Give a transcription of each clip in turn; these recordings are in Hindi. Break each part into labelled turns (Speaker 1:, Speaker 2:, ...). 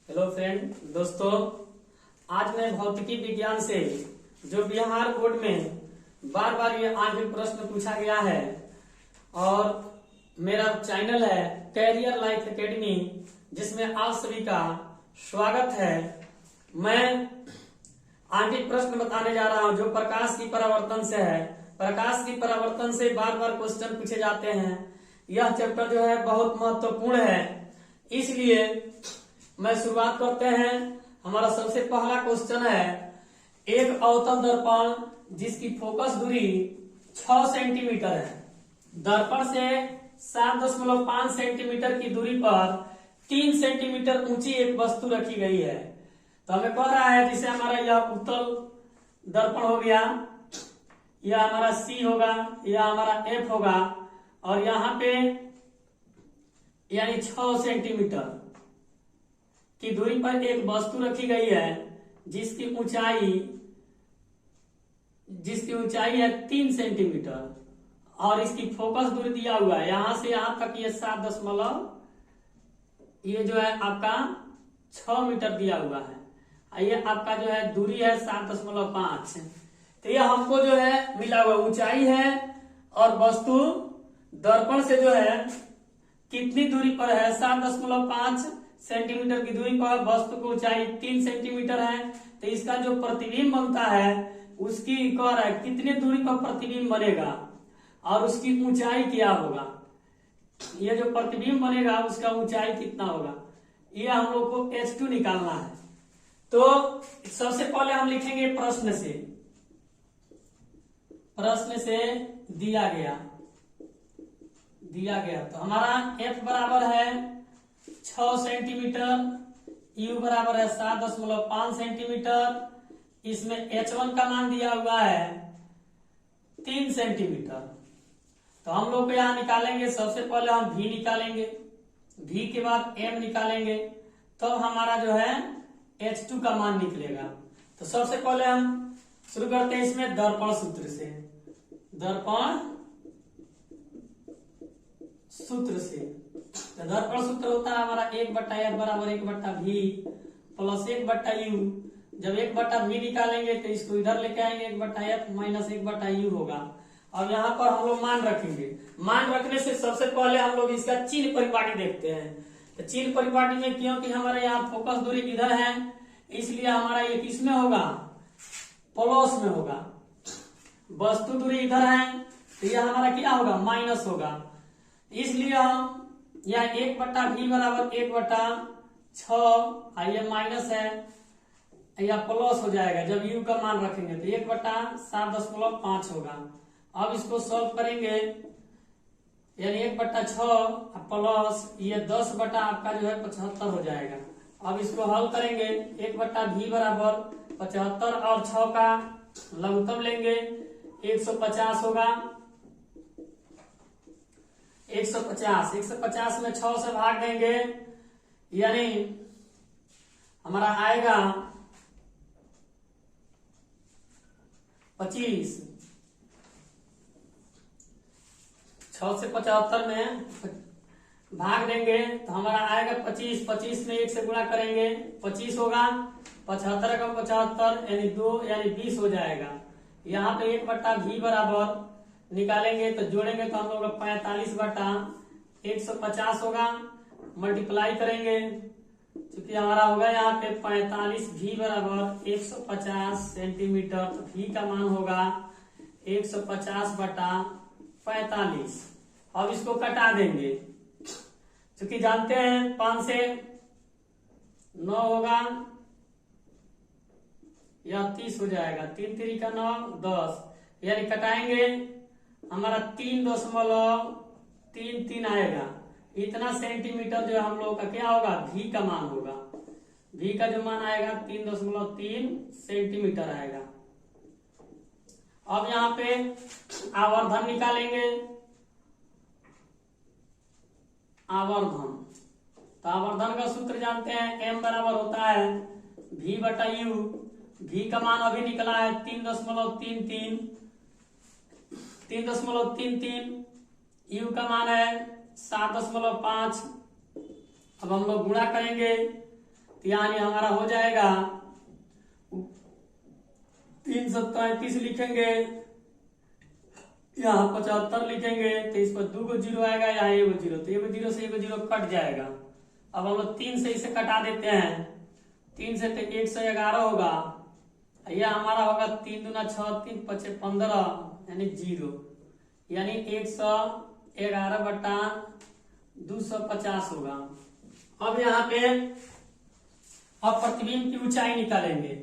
Speaker 1: हेलो फ्रेंड दोस्तों, आज मैं भौतिकी विज्ञान से जो बिहार बोर्ड में बार बार ये आंतरिक प्रश्न पूछा गया है और मेरा चैनल है कैरियर लाइफ एकेडमी, जिसमें आप सभी का स्वागत है। मैं आंतरिक प्रश्न बताने जा रहा हूं जो प्रकाश की परावर्तन से है। प्रकाश की परावर्तन से बार बार क्वेश्चन पूछे जाते हैं। यह चैप्टर जो है बहुत महत्वपूर्ण है, इसलिए मैं शुरुआत करते हैं। हमारा सबसे पहला क्वेश्चन है, एक अवतल दर्पण जिसकी फोकस दूरी 6 सेंटीमीटर है, दर्पण से 7.5 सेंटीमीटर की दूरी पर 3 सेंटीमीटर ऊंची एक वस्तु रखी गई है। तो हमें कह रहा है जिसे हमारा यह उत्तल दर्पण हो गया, यह हमारा सी होगा, यह हमारा एफ होगा, और यहाँ पे यानी 6 सेंटीमीटर की दूरी पर एक वस्तु रखी गई है जिसकी ऊंचाई है 3 सेंटीमीटर और इसकी फोकस दूरी दिया हुआ है यहां से यहां तक ये 7 ये जो है आपका 6 मीटर दिया हुआ है। ये आपका जो है दूरी है 7.5। तो ये हमको जो है मिला हुआ ऊंचाई है और वस्तु दर्पण से जो है कितनी दूरी पर है, 7.5 सेंटीमीटर की दूरी पर वस्तु की ऊंचाई 3 सेंटीमीटर है। तो इसका जो प्रतिबिंब बनता है उसकी कह रहा है कितनी दूरी पर प्रतिबिंब बनेगा और उसकी ऊंचाई क्या होगा। ये जो प्रतिबिंब बनेगा उसका ऊंचाई कितना होगा, ये हम लोग को H2 निकालना है। तो सबसे पहले हम लिखेंगे प्रश्न से दिया गया तो हमारा F बराबर है 6 सेंटीमीटर, U बराबर है 7.5 सेंटीमीटर, इसमें H1 का मान दिया हुआ है 3 सेंटीमीटर। तो हम लोग को यहाँ निकालेंगे, सबसे पहले हम V निकालेंगे, V के बाद M निकालेंगे, तो हमारा जो है H2 का मान निकलेगा। तो सबसे पहले हम शुरू करते हैं इसमें दर्पण सूत्र से। तो दर्पण सूत्र होता है हमारा 1/F बराबर 1/V प्लस 1/U। जब 1/V निकालेंगे तो इसको इधर लेके आएंगे, 1/F माइनस 1/U होगा। अब यहाँ पर हम लोग मान रखेंगे। मान रखने से सबसे पहले हम लोग इसका चिन्ह परिपाटी देखते हैं। तो चिन्ह परिपाटी में क्योंकि हमारे यहाँ फोकस दूरी इधर है, इसलिए हमारा ये किसमें होगा, प्लस में होगा। वस्तु दूरी इधर है तो यह हमारा क्या होगा, माइनस होगा। इसलिए हम यह 1/V बराबर 1/6, ये माइनस है, यह प्लस हो जाएगा जब U का मान रखेंगे तो 1/7.5 होगा। अब इसको सॉल्व करेंगे, यानी 1/6 प्लस ये 10 बटा आपका जो है 75 हो जाएगा। अब इसको हल करेंगे, 1/V बराबर 75 और 6 का लघुत्तम लेंगे 150 होगा। 150 में 6 से भाग देंगे, यानी हमारा आएगा 25। 6 से 75 में भाग देंगे तो हमारा आएगा 25। 25 में 1 से गुणा करेंगे 25 होगा, 75 का 75 यानी 2 यानी 20 हो जाएगा। यहाँ पे 1/V बराबर निकालेंगे तो जोड़ेंगे तो हम लोग 45/150 होगा, मल्टीप्लाई करेंगे क्योंकि हमारा होगा यहाँ पे 45V बराबर 150 सेंटीमीटर। तो V का मान होगा 150/45। अब इसको कटा देंगे क्योंकि जानते हैं 5 से 9 होगा, यह 30 हो जाएगा, 3 3 का 9 10, यानी कटाएंगे हमारा 3.33 आएगा। इतना सेंटीमीटर जो हम लोग का क्या होगा, V का मान होगा। V का जो मान आएगा 3.3 सेंटीमीटर आएगा। अब यहाँ पे आवर्धन निकालेंगे, तो आवर्धन का सूत्र जानते हैं, M बराबर होता है V/U। V का मान अभी निकला है 3.33, U का मान है 7.5। अब हम लोग गुणा करेंगे तो यानी हमारा हो जाएगा 333 लिखेंगे, यहाँ 75 लिखेंगे, तो इस पर 2 जीरो आएगा, यहाँ 1 जीरो, तो 1 जीरो से 1 जीरो कट जाएगा। अब हम लोग 3 से इसे कटा देते हैं, 3 से तो 111 होगा, यह हमारा होगा 3 दूना 6, 3 5 15 यानी 0, यानी 111/250 होगा। अब यहाँ पे अब प्रतिबिंब की ऊंचाई निकालेंगे,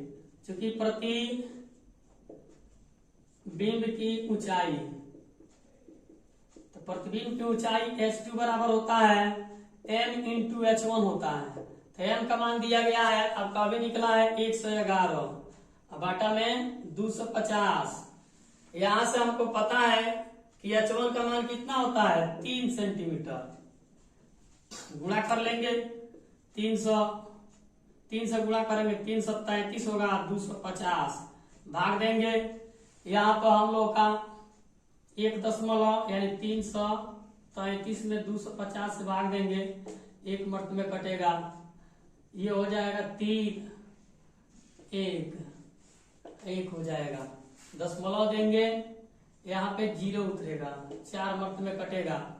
Speaker 1: क्योंकि प्रतिबिंब की ऊंचाई, तो प्रतिबिंब की ऊंचाई h2 बराबर होता है m इंटू h1 होता है। तो m का मान दिया गया है, अब कभी निकला है 111, अब बाटा में 250। यहां से हमको पता है कि h1 का मान कितना होता है 3 सेंटीमीटर, गुणा कर लेंगे 3 से गुणा करेंगे 3 7 33 होगा, 250 भाग देंगे, यहाँ पर हम लोग का 1 दशमलव यानी 333 में 250 से भाग देंगे, 1 मर्त में कटेगा, ये हो जाएगा 3 1 हो जाएगा, दशमलव देंगे, यहाँ पे 0 उतरेगा, 4 मर्त में कटेगा,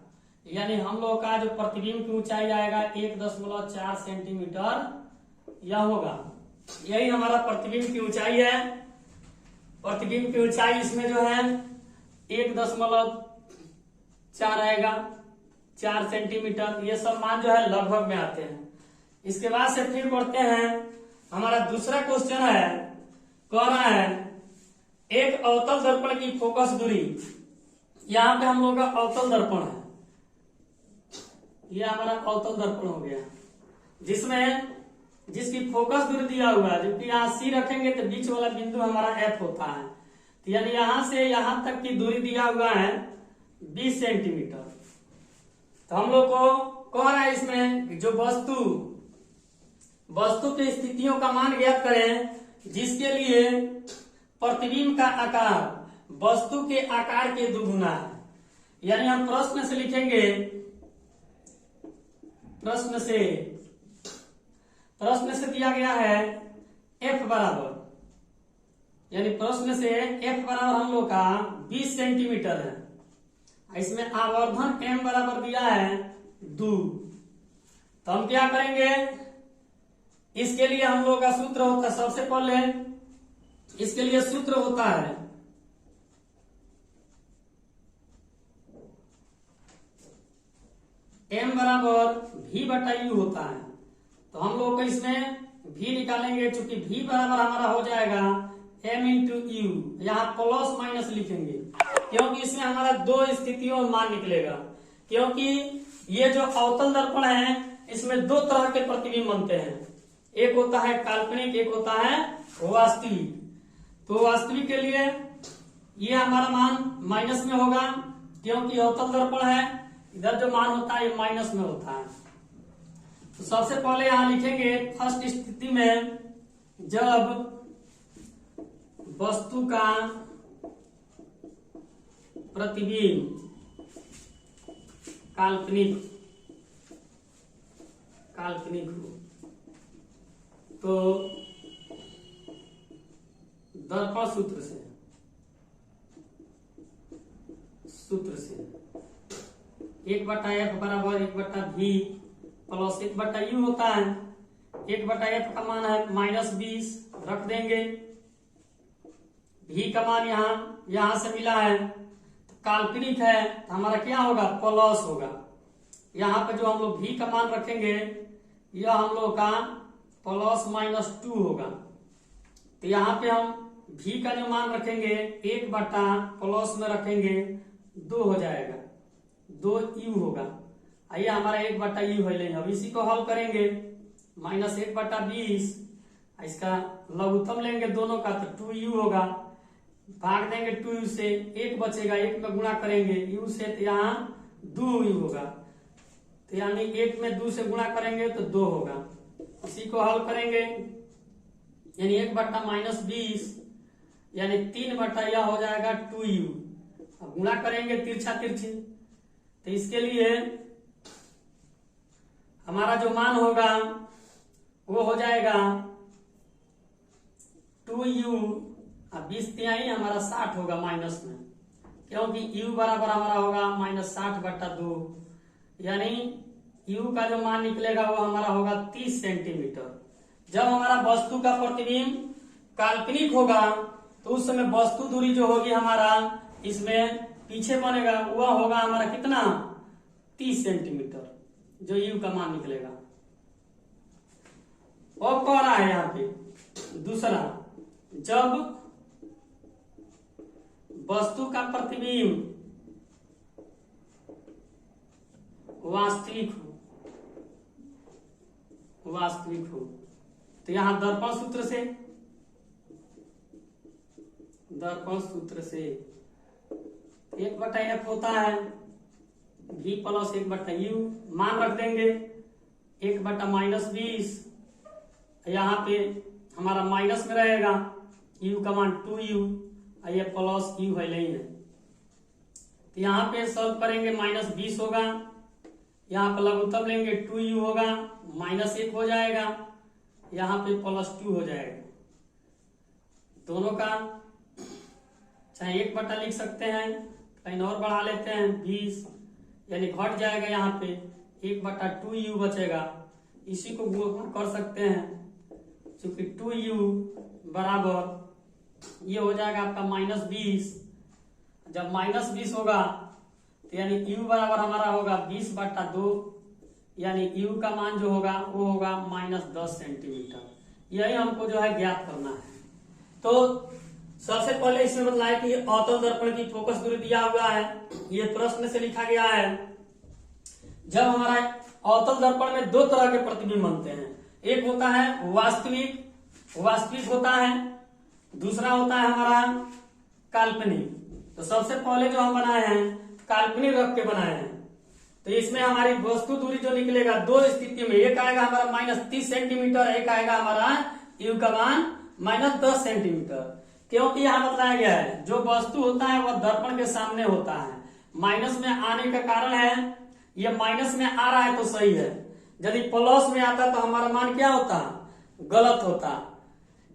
Speaker 1: यानी हम लोग का जो प्रतिबिंब की ऊंचाई आएगा 1.4 सेंटीमीटर यह होगा। यही हमारा प्रतिबिंब की ऊंचाई है। प्रतिबिंब की ऊंचाई इसमें जो है 1.4 आएगा, 4 सेंटीमीटर, ये सब मान जो है लगभग में आते हैं। इसके बाद से फिर बढ़ते हैं, हमारा दूसरा क्वेश्चन है, कह रहा है एक अवतल दर्पण की फोकस दूरी, यहाँ पे हम लोग का अवतल दर्पण है, ये हमारा अवतल दर्पण हो गया, जिसकी फोकस दूरी दिया हुआ है, जबकि यहाँ C रखेंगे तो बीच वाला बिंदु हमारा F होता है, तो यानी यहां से यहां तक की दूरी दिया हुआ है 20 सेंटीमीटर। तो हम लोग को कह रहा है इसमें जो वस्तु की स्थितियों का मान ज्ञात करें, जिसके लिए प्रतिबिंब का आकार वस्तु के आकार के दुगुना है। यानी हम प्रश्न से लिखेंगे, प्रश्न से दिया गया है F बराबर, यानी प्रश्न से F बराबर हम लोग का 20 सेंटीमीटर है, इसमें आवर्धन M बराबर दिया है 2। तो हम क्या करेंगे, इसके लिए हम लोग का सूत्र होता है, सबसे पहले इसके लिए सूत्र होता है M बराबर V/U होता है। तो हम लोग को इसमें V निकालेंगे, चूंकि V बराबर हमारा हो जाएगा M इंटू यू, यहाँ प्लस माइनस लिखेंगे, क्योंकि इसमें हमारा 2 स्थितियों में मान निकलेगा, क्योंकि ये जो अवतल दर्पण है इसमें 2 तरह के प्रतिबिंब बनते हैं, एक होता है काल्पनिक, एक होता है वास्तविक। तो वास्तविक के लिए ये हमारा मान माइनस में होगा, क्योंकि अवतल दर्पण है, इधर जो मान होता है ये माइनस में होता है। तो सबसे पहले यहां लिखेंगे फर्स्ट स्थिति में, जब वस्तु का प्रतिबिंब काल्पनिक हो, तो दर्पण सूत्र से 1/F बराबर 1/V प्लस 1/U होता है। 1/F का मान है -20, रख देंगे। V का मान यहां से मिला है, तो काल्पनिक है, तो हमारा क्या होगा प्लस होगा। यहाँ पे जो हम लोग V का मान रखेंगे यह हम लोग का +-2 होगा। तो यहाँ पे हम V का जो मान रखेंगे 1 प्लस में रखेंगे 2 हो जाएगा, 2U होगा। आइए हमारा 1/U है, अब इसी को हल करेंगे, -1/20, इसका लघुत्तम लेंगे दोनों का, तो 2U होगा, भाग देंगे 2U से, 1 बचेगा, 1 में गुणा करेंगे U से, तो यहाँ 2U होगा, तो यानी 1 में 2 से गुणा करेंगे तो 2 होगा। इसी को हल करेंगे, यानी 1/-20 यानी 3 यह हो जाएगा 2U। अब गुणा करेंगे तिरछा तिरछी, तो इसके लिए हमारा जो मान होगा वो हो जाएगा 2u, 20 हमारा 60 होगा माइनस में, क्योंकि u बराबर हमारा होगा -60/2, यानी u का जो मान निकलेगा वो हमारा होगा 30 सेंटीमीटर। जब हमारा वस्तु का प्रतिबिंब काल्पनिक होगा तो उस समय वस्तु दूरी जो होगी हमारा इसमें पीछे बनेगा, वह होगा हमारा कितना 30 सेंटीमीटर, जो u का मान निकलेगा। और कह रहा है यहाँ पे दूसरा, जब वस्तु का प्रतिबिंब वास्तविक हो तो यहां दर्पण सूत्र से 1/f होता है v + 1/u, मान रख देंगे 1/-20, यहाँ पे हमारा माइनस में रहेगा, u का मान 2u, ये प्लस u है नहीं है, तो यहाँ पे सॉल्व करेंगे -20 होगा, यहाँ पर लघुत्तम लेंगे 2u होगा, -1 हो जाएगा, यहाँ पे +2 हो जाएगा। दोनों का चाहे 1/, लिख सकते हैं, कहीं और बढ़ा लेते हैं 20, यानी घट जाएगा, यहाँ पे 1/2u बचेगा, इसी को गुणा कर सकते हैं, क्योंकि 2u बराबर ये हो जाएगा आपका -20। जब -20 होगा तो यानी u बराबर हमारा होगा 20/2, यानी u का मान जो होगा वो होगा -10 सेंटीमीटर। यही हमको जो है ज्ञात करना है। तो सबसे पहले इसमें बताया कि अवतल दर्पण की फोकस दूरी दिया हुआ है, ये प्रश्न से लिखा गया है। जब हमारा अवतल दर्पण में दो तरह के प्रतिबिंब बनते हैं, एक होता है वास्तविक होता है, दूसरा होता है हमारा काल्पनिक। तो सबसे पहले जो हम बनाए हैं काल्पनिक रख के बनाए हैं, तो इसमें हमारी वस्तु दूरी जो निकलेगा दो स्थिति में, एक आएगा हमारा -30 सेंटीमीटर, एक आएगा हमारा u का मान -10 सेंटीमीटर। क्योंकि यहाँ बताया गया है जो वस्तु होता है वह दर्पण के सामने होता है। माइनस में आने का कारण है, ये माइनस में आ रहा है तो सही है, यदि प्लस में आता तो हमारा मान क्या होता, गलत होता।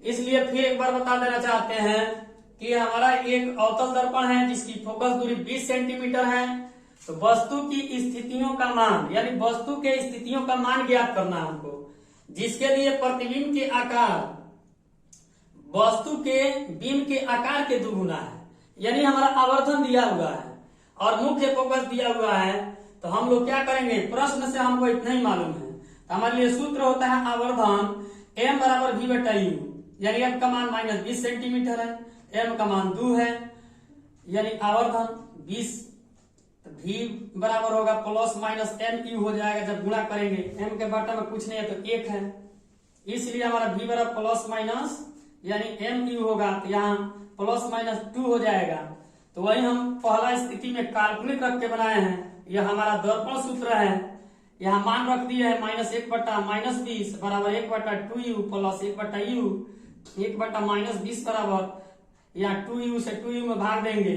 Speaker 1: इसलिए फिर एक बार बता देना चाहते हैं कि हमारा एक अवतल दर्पण है जिसकी फोकस दूरी 20 सेंटीमीटर है। तो वस्तु की स्थितियों का मान, यानी वस्तु के स्थितियों का मान ज्ञात करना है हमको, जिसके लिए प्रतिबिंब के आकार वस्तु के बिंब के आकार के दुगुना है, यानी हमारा आवर्धन दिया हुआ है और मुख्य फोकस दिया हुआ है। तो हम लोग क्या करेंगे, प्रश्न से हमको इतना ही मालूम है, तो हमारे लिए सूत्र होता है आवर्धन m बराबर v/u, यानी m का मान -20 सेंटीमीटर है, m का मान 2 है, यानी आवर्धन 20, v बराबर होगा +-mu हो जाएगा जब गुणा करेंगे, m के बटा में कुछ नहीं है तो 1 है, इसलिए हमारा v बराबर प्लस यानी mu होगा, तो यहाँ +-2 हो जाएगा। तो वही हम पहला स्थिति में काल्पनिक रख के बनाए हैं, यह हमारा दर्पण सूत्र है। यहाँ मान रख दिए है -1/-20 बराबर 1/2u प्लस 1/u, 1/-20 बराबर यहाँ 2u से 2u में भाग देंगे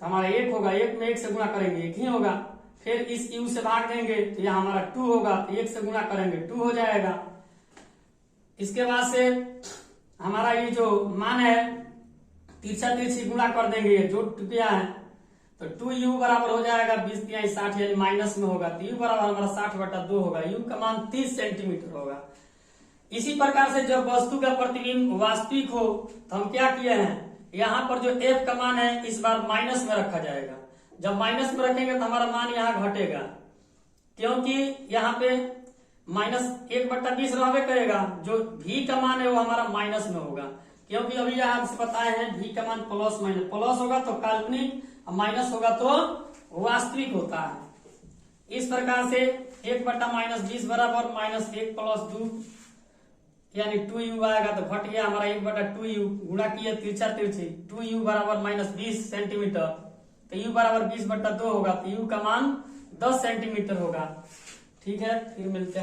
Speaker 1: तो हमारा 1 होगा, 1 में 1 से गुणा करेंगे 1 ही होगा, फिर इस u से भाग देंगे तो यहाँ हमारा 2 होगा, तो 1 से गुणा करेंगे 2 हो जाएगा। इसके बाद से हमारा ये जो मान है तिरछा तिरछी गुणा कर देंगे, जो टुकड़ा है, तो 2u बराबर हो जाएगा 20×60, यानी माइनस में होगा, तो u बराबर हमारा 60/2 होगा, u का मान 30 सेंटीमीटर होगा। इसी प्रकार से जब वस्तु का प्रतिबिंब वास्तविक हो तो हम क्या किए हैं, यहाँ पर जो f का मान है इस बार माइनस में रखा जाएगा। जब माइनस में रखेंगे तो हमारा मान यहाँ घटेगा, क्योंकि यहाँ पे -1/20 रहबे करेगा, जो v का मान है वो हमारा माइनस में होगा, क्योंकि अभी यहाँ आपसे बताए हैं v का मान प्लस होगा तो काल्पनिक, माइनस होगा तो वास्तविक होता है। इस प्रकार से 1/-20 बराबर -1 + 2 यानी 2u आएगा, तो घट गया हमारा 1/2u, गुणा किया तिरछा तिरछी, 2u बराबर -20 सेंटीमीटर, तो u बराबर 20/2 होगा, तो u का मान 10 सेंटीमीटर होगा। ठीक है, फिर मिलते हैं।